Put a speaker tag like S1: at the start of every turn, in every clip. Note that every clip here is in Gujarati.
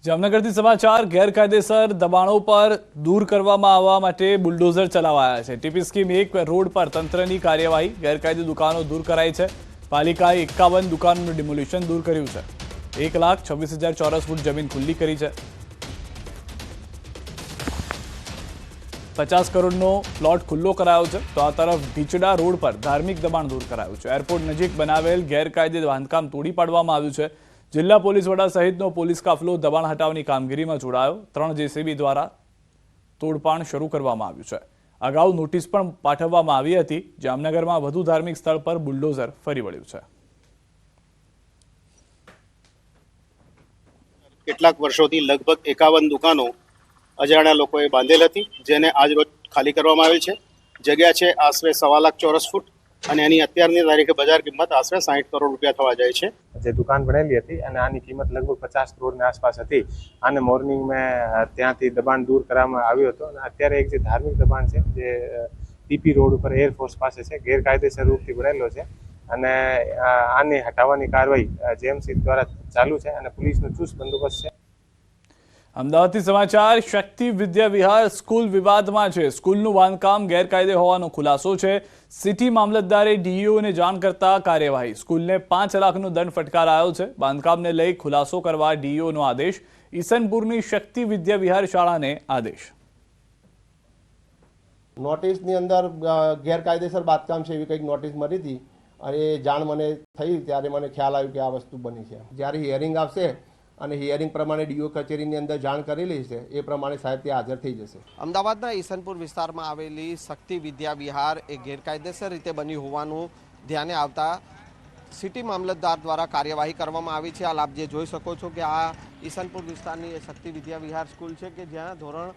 S1: જામનગરથી સમાચાર ગેરકાયદેસર દબાણો પર દૂર કરવામાં આવવા માટે બુલડોઝર ચલાવાયા છે। ટીપી સ્કીમ 1 રોડ પર તંત્રની કાર્યવાહી, ગેરકાયદે દુકાનો દૂર કરાઈ છે। પાલિકાએ 51 દુકાનોનું ડિમોલિશન દૂર કર્યું છે। 1,26,000 ચોરસ ફૂટ જમીન ખુલ્લી કરી છે। 50 કરોડનો પ્લોટ ખુલ્લો કરાયો છે, તો આ તરફ ભીચડા રોડ પર ધાર્મિક દબાણ દૂર કરાયું છે। એરપોર્ટ નજીક બનાવેલ ગેરકાયદે બાંધકામ તોડી પાડવામાં આવ્યું છે। જિલ્લા પોલીસ વડા સહિતનો પોલીસ કાફલો દબાણ હટાવવાની કામગીરીમાં જોડાયો। 3 જેસીબી દ્વારા તોડપાણ શરૂ કરવામાં આવ્યું છે। અગાઉ નોટિસ પણ પાઠવવામાં આવી હતી। જામનગરમાં વધુ ધાર્મિક સ્થળ પર બુલડોઝર ફરી વળ્યું છે।
S2: કેટલાક વર્ષોથી લગભગ 51 દુકાનો અજાણ્યા લોકોએ બાંધેલ હતી, જેને આજ રોજ ખાલી કરવામાં આવેલ છે। જગ્યા છે આશરે 1.25 લાખ ચોરસ ફૂટ અને એની અત્યારની તારીખે બજાર કિંમત આશરે 60 કરોડ રૂપિયા થવા જાય છે।
S3: જે દુકાન બનેલી હતી અને આની કિંમત લગભગ 50 કરોડની આસપાસ હતી। આને મોર્નિંગ મેં ત્યાંથી દબાણ દૂર કરવામાં આવ્યું હતું અને અત્યારે એક જે ધાર્મિક દબાણ છે જે ટીપી રોડ ઉપર એરફોર્સ પાસે છે, ગેરકાયદેસર રૂપથી બનેલો છે અને આની હટાવવાની કાર્યવાહી જેએમસી દ્વારા ચાલુ છે અને પોલીસનો ચુસ્ત બંદોબસ્ત છે।
S1: અમદાવાદથી સમાચાર શક્તિ વિદ્યા વિહાર સ્કૂલ વિવાદમાં છે। સ્કૂલનું બાંધકામ ગેરકાયદે હોવાનો ખુલાસો છે। સિટી મામલતદારે ડીઈઓને જાણ કરતા કાર્યવાહી। સ્કૂલને 5 લાખનો દંડ ફટકારાયો છે। બાંધકામને લઈ ખુલાસો કરવા ડીઈઓનો આદેશ। ઈસનપુરની શક્તિ વિદ્યા વિહાર શાળાને આદેશ।
S4: નોટિસની અંદર ગેરકાયદેસર બાંધકામ છે એવી કંઈક નોટિસ મળી હતી અને જાણ મને થઈ ત્યારે મને ખ્યાલ આવ્યો કે આ વસ્તુ બની છે। જ્યારે હિયરિંગ આવશે અને હિયરિંગ પ્રમાણે ડીઓ કચેરીની અંદર જાણ કરેલી છે એ પ્રમાણે સાહેબ ત્યાં હાજર થઈ જશે।
S5: અમદાવાદના ઈસનપુર વિસ્તારમાં આવેલી શક્તિ વિદ્યા વિહાર એ ગેરકાયદેસર રીતે બની હોવાનું ધ્યાને આવતા સિટી મામલતદાર દ્વારા કાર્યવાહી કરવામાં આવી છે। હાલ આપ જે જોઈ શકો છો કે આ ઈસનપુર વિસ્તારની શક્તિ વિદ્યા વિહાર સ્કૂલ છે કે જ્યાં ધોરણ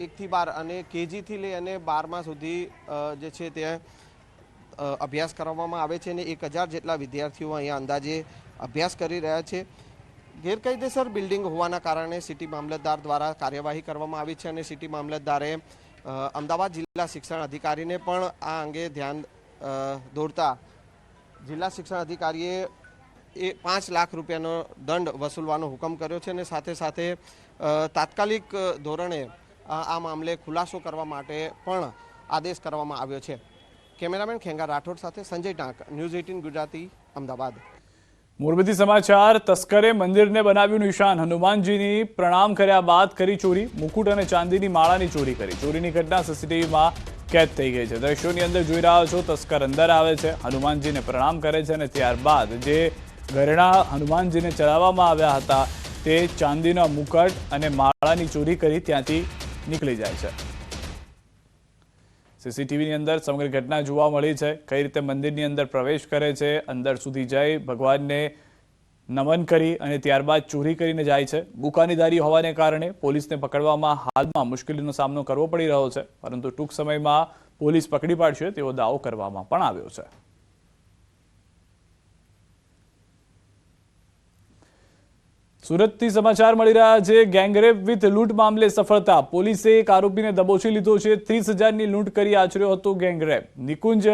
S5: 1 થી 12 અને કેજીથી લઈ અને 12મા સુધી જે છે ત્યાં અભ્યાસ કરવામાં આવે છે અને 1000 જેટલા વિદ્યાર્થીઓ અહીંયા અંદાજે અભ્યાસ કરી રહ્યા છે। ગેરકાયદેસર બિલ્ડિંગ હોવાના કારણે સિટી મામલતદાર દ્વારા કાર્યવાહી કરવામાં આવી છે અને સિટી મામલતદારે અમદાવાદ જિલ્લા શિક્ષણ અધિકારીને પણ આ અંગે ધ્યાન દોરતા જિલ્લા શિક્ષણ અધિકારીએ 5 લાખ રૂપિયાનો દંડ વસૂલવાનો હુકમ કર્યો છે અને સાથે સાથે તાત્કાલિક ધોરણે આ મામલે ખુલાસો કરવા માટે પણ આદેશ કરવામાં આવ્યો છે। કેમેરામેન ખેંગા રાઠોડ સાથે સંજય ટાંક, ન્યૂઝ 18 ગુજરાતી, અમદાવાદ।
S1: મોરબીથી સમાચાર તસ્કરે મંદિરને બનાવ્યું નિશાન। હનુમાનજીની પ્રણામ કર્યા બાદ કરી ચોરી। મુકુટ અને ચાંદીની માળાની ચોરી કરી। ચોરીની ઘટના સીસીટીવીમાં કેદ થઈ ગઈ છે। દ્રશ્યોની અંદર જોઈ રહ્યા છો, તસ્કર અંદર આવે છે, હનુમાનજીને પ્રણામ કરે છે અને ત્યારબાદ જે ઘરેણા હનુમાનજીને ચડાવવામાં આવ્યા હતા તે ચાંદીના મુકટ અને માળાની ચોરી કરી ત્યાંથી નીકળી જાય છે। સીસીટીવીની અંદર સમગ્ર ઘટના જોવા મળી છે। કઈ રીતે મંદિરની અંદર પ્રવેશ કરે છે, અંદર સુધી જઈ ભગવાનને નમન કરી અને ત્યારબાદ ચોરી કરીને જાય છે। બુકાનીદારી હોવાને કારણે પોલીસને પકડવામાં હાલમાં મુશ્કેલીનો સામનો કરવો પડી રહ્યો છે, પરંતુ ટૂંક સમયમાં પોલીસ પકડી પાડશે તેવો દાવો કરવામાં પણ આવ્યો છે। સુરતથી સમાચાર મળી રહ્યા છે। ગેંગરેપ વિથ લૂંટ મામલે સફળતા। પોલીસે એક આરોપીને દબોચી લીધો છે। 30,000ની લૂંટ કરી આચર્યો હતો ગેંગરેપ। નિકુંજ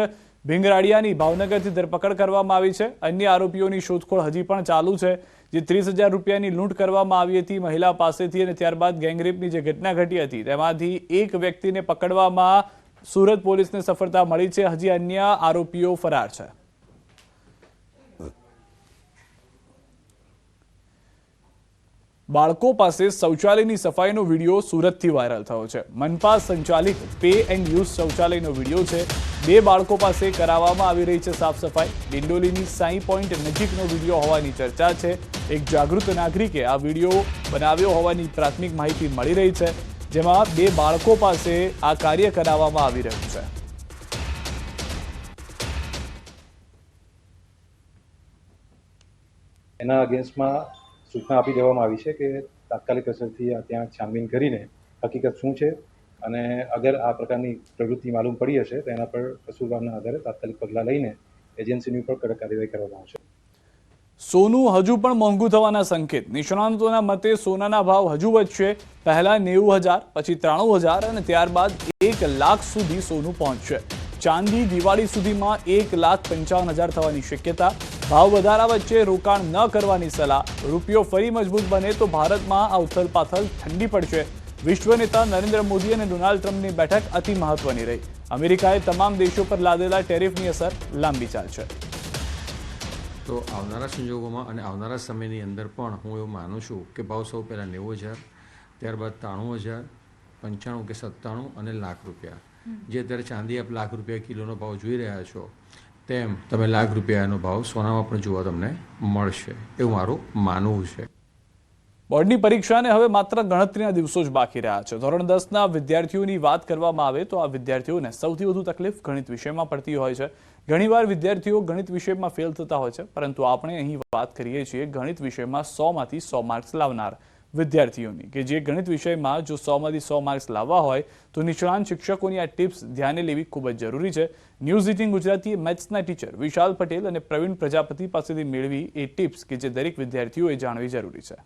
S1: ભીંગરાડિયાની ભાવનગરથી ધરપકડ કરવામાં આવી છે। અન્ય આરોપીઓની શોધખોળ હજી પણ ચાલુ છે। જે 30,000 રૂપિયાની લૂંટ કરવામાં આવી હતી મહિલા પાસેથી અને ત્યારબાદ ગેંગરેપની જે ઘટના ઘટી હતી તેમાંથી એક વ્યક્તિને પકડવામાં સુરત પોલીસને સફળતા મળી છે। હજી અન્ય આરોપીઓ ફરાર છે। બાળકો પાસે શૌચાલયની સફાઈનો વિડીયો સુરતથી વાયરલ થયો છે। મનપા સંચાલિત પે એન્ડ યુઝ શૌચાલયનો વિડીયો છે। 2 બાળકો પાસે કરાવવામાં આવી રહી છે સાફ સફાઈ। ડિંડોલીની સાઈ પોઈન્ટ નજીકનો વિડીયો હોવાની ચર્ચા છે। એક જાગૃત નાગરિકે આ વિડીયો બનાવ્યો હોવાની પ્રાથમિક માહિતી મળી રહી છે, જેમાં 2 બાળકો પાસે આ કાર્ય કરાવવામાં આવી રહ્યું છે।
S6: એના અગેન્સ્ટમાં સૂચના આપી દેવામાં આવી છે કે તાત્કાલિક અસરથી ત્યાં છાનબીન કરીને હકીકત શું છે અને અગર આ પ્રકારની પ્રવૃત્તિ માલુમ પડી હશે તો એના પર કસૂરવારના આધારે તાત્કાલિક પગલાં લઈને એજન્સીની ઉપર કડક કાર્યવાહી કરવામાં આવશે।
S1: સોનું હજુ પણ મોંઘું થવાના સંકેત। નિષ્ણાંતોના મતે સોનાના ભાવ હજુ વધશે। પહેલા 90,000, પછી 93,000 અને ત્યારબાદ 1 લાખ સુધી સોનું પહોંચશે। ચાંદી દિવાળી સુધીમાં 1,55,000 થવાની શક્યતા। ભાવ વધારા વચ્ચે રોકાણ ન કરવાની સલાહ. રૂપિયો ફરી મજબૂત બને તો ભારતમાં આ ઉથલપાથલ ઠંડી પડશે. વિશ્વ નેતા નરેન્દ્ર મોદી અને ડોનાલ્ડ ટ્રમ્પની બેઠક અતિ મહત્વની રહી. અમેરિકાએ તમામ દેશો પર લાદેલા ટેરિફની અસર લાંબી ચાલશે.
S7: તો આવનારા સંજોગોમાં અને આવનારા સમયની અંદર પણ હું એવું માનું છું કે ભાવ સૌ પહેલાં 90,000, ત્યારબાદ 93,000, 95 કે 97 અને ₹1,00,000. જે અત્યારે ચાંદી આપ ₹1,00,000 કિલોનો ભાવ જોઈ રહ્યા છો તેમ તમે ₹1,00,000નો ભાવ સોનામાં પણ જોવા તમને મળશે એવું મારું માનવું છે.
S1: બોર્ડની પરીક્ષાને હવે માત્ર ગણતરીના દિવસો જ બાકી રહ્યા છે. ધોરણ 10ના વિદ્યાર્થીઓની વાત કરવામાં આવે તો આ વિદ્યાર્થીઓને સૌથી વધુ તકલીફ ગણિત વિષયમાં પડતી હોય છે. ઘણીવાર વિદ્યાર્થીઓ ગણિત વિષયમાં ફેલ થતા હોય છે, પરંતુ આપણે અહીં વાત કરીએ છીએ ગણિત વિષયમાં 100માંથી 100 માર્ક્સ લાવનાર વિદ્યાર્થીઓની, કે જે ગણિત વિષયમાં જો 100માંથી 100 માર્ક્સ લાવવા હોય તો નિષ્ણાંત શિક્ષકોની આ ટિપ્સ ધ્યાને લેવી ખૂબ જ જરૂરી છે. ન્યૂઝ 18 ગુજરાતીએ મેથ્સના ટીચર વિશાલ પટેલ અને પ્રવીણ પ્રજાપતિ પાસેથી મેળવી એ ટિપ્સ કે જે દરેક વિદ્યાર્થીઓએ જાણવી જરૂરી છે.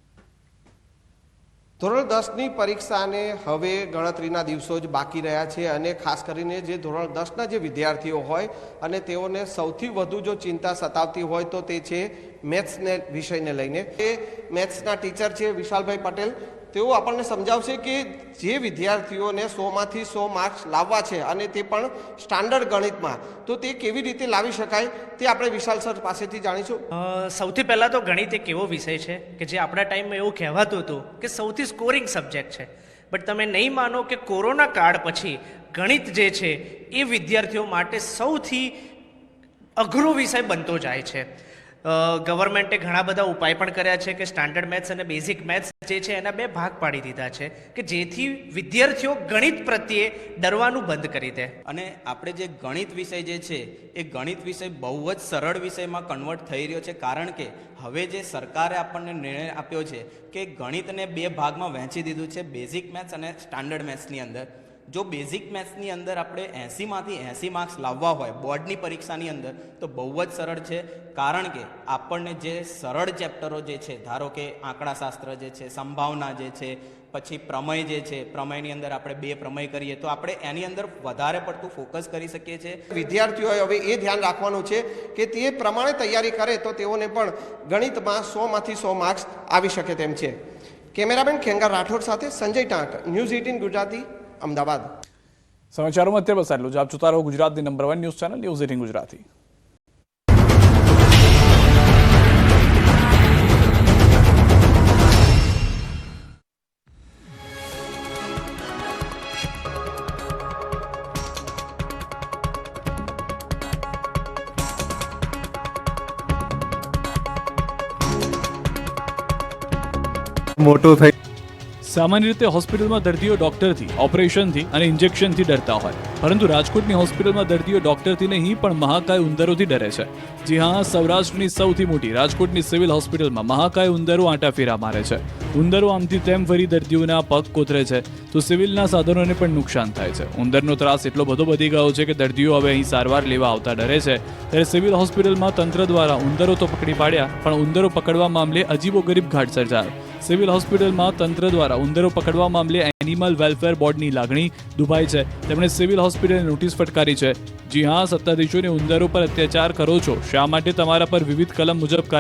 S5: ધોરણ 10ની પરીક્ષાને હવે ગણતરીના દિવસો જ બાકી રહ્યા છે અને ખાસ કરીને જે ધોરણ 10ના જે વિદ્યાર્થીઓ હોય અને તેઓને સૌથી વધુ જો ચિંતા સતાવતી હોય તો તે છે મેથ્સને વિષયને લઈને. એ મેથ્સના ટીચર છે વિશાલભાઈ પટેલ. તેઓ આપણને સમજાવશે કે જે વિદ્યાર્થીઓને 100માંથી 100 માર્ક્સ લાવવા છે અને તે પણ સ્ટાન્ડર્ડ ગણિતમાં, તો તે કેવી રીતે લાવી શકાય તે આપણે વિશાલ સર પાસેથી જાણીશું.
S8: સૌથી પહેલાં તો ગણિત એક એવો વિષય છે કે જે આપણા ટાઈમમાં એવું કહેવાતું હતું કે સૌથી સ્કોરિંગ સબ્જેક્ટ છે. બટ તમે નહીં માનો કે કોરોના કાળ પછી ગણિત જે છે એ વિદ્યાર્થીઓ માટે સૌથી અઘરો વિષય બનતો જાય છે. ગવર્મેન્ટે ઘણા બધા ઉપાય પણ કર્યા છે કે સ્ટાન્ડર્ડ મેથ્સ અને બેઝિક મેથ્સ જે છે એના 2 ભાગ પાડી દીધા છે કે જેથી વિદ્યાર્થીઓ ગણિત પ્રત્યે ડરવાનું બંધ કરી દે.
S9: અને આપણે જે ગણિત વિષય જે છે એ ગણિત વિષય બહુ જ સરળ વિષયમાં કન્વર્ટ થઈ રહ્યો છે, કારણ કે હવે જે સરકારે આપણને નિર્ણય આપ્યો છે કે ગણિતને 2 ભાગમાં વહેંચી દીધું છે, બેઝિક મેથ્સ અને સ્ટાન્ડર્ડ મેથ્સની અંદર. જો બેઝિક મેથ્સની અંદર આપણે 80માંથી 80 માર્ક્સ લાવવા હોય બોર્ડની પરીક્ષાની અંદર તો બહુ જ સરળ છે, કારણ કે આપણને જે સરળ ચેપ્ટરો જે છે, ધારો કે આંકડાશાસ્ત્ર જે છે, સંભાવના જે છે, પછી પ્રમેય જે છે, પ્રમેયની અંદર આપણે 2 પ્રમેય કરીએ તો આપણે એની અંદર વધારે પડતું ફોકસ કરી શકીએ છીએ.
S5: વિદ્યાર્થીઓએ હવે એ ધ્યાન રાખવાનું છે કે તે પ્રમાણે તૈયારી કરે તો તેઓને પણ ગણિતમાં 100માંથી 100 માર્ક્સ આવી શકે તેમ છે. કેમેરામેન ખેંગાર રાઠોડ સાથે સંજય ટાંક, ન્યૂઝ 18 ગુજરાતી, અમદાવાદ.
S1: સમાચારોમાં અત્યારે બસ આટલું જ. આપ જોતા રહો ગુજરાતની number 1 news channel news 18 Gujarati.
S10: મોટો થઈ
S1: સામાન્ય રીતે હોસ્પિટલમાં દર્દીઓ ડોક્ટરથી, ઓપરેશનથી અને ઇન્જેક્શનથી ડરતા હોય, પરંતુ રાજકોટની હોસ્પિટલમાં દર્દીઓ ડોક્ટરથી નહીં પણ મહાકાય ઉંદરોથી ડરે છે. જી હા, સૌરાષ્ટ્રની સૌથી મોટી રાજકોટની સિવિલ હોસ્પિટલમાં મહાકાય ઉંદરો આંટાફેરા મારે છે. ઉંદરો આમથી તેમ ફરી દર્દીઓના પગ કોતરે છે તો સિવિલના સાધનોને પણ નુકસાન થાય છે. ઉંદરનો ત્રાસ એટલો બધો વધી ગયો છે કે દર્દીઓ હવે અહીં સારવાર લેવા આવતા ડરે છે. ત્યારે સિવિલ હોસ્પિટલમાં તંત્ર દ્વારા ઉંદરો તો પકડી પાડ્યા, પણ ઉંદરો પકડવા મામલે અજીબોગરીબ ઘાટ સર્જાયો. સિવિલ હોસ્પિટલમાં તંત્ર દ્વારા ઉંદરો પકડવા મામલે એનિમલ વેલફેર બોર્ડની લાગણી દુભાઈ છે. તેમણે સિવિલ હોસ્પિટલને નોટિસ ફટકારી છે. જી હા, સત્તાધીશોને ઉંદરો પર અત્યાચાર કરો છો, શા માટે તમારા પર વિવિધ કલમ મુજબ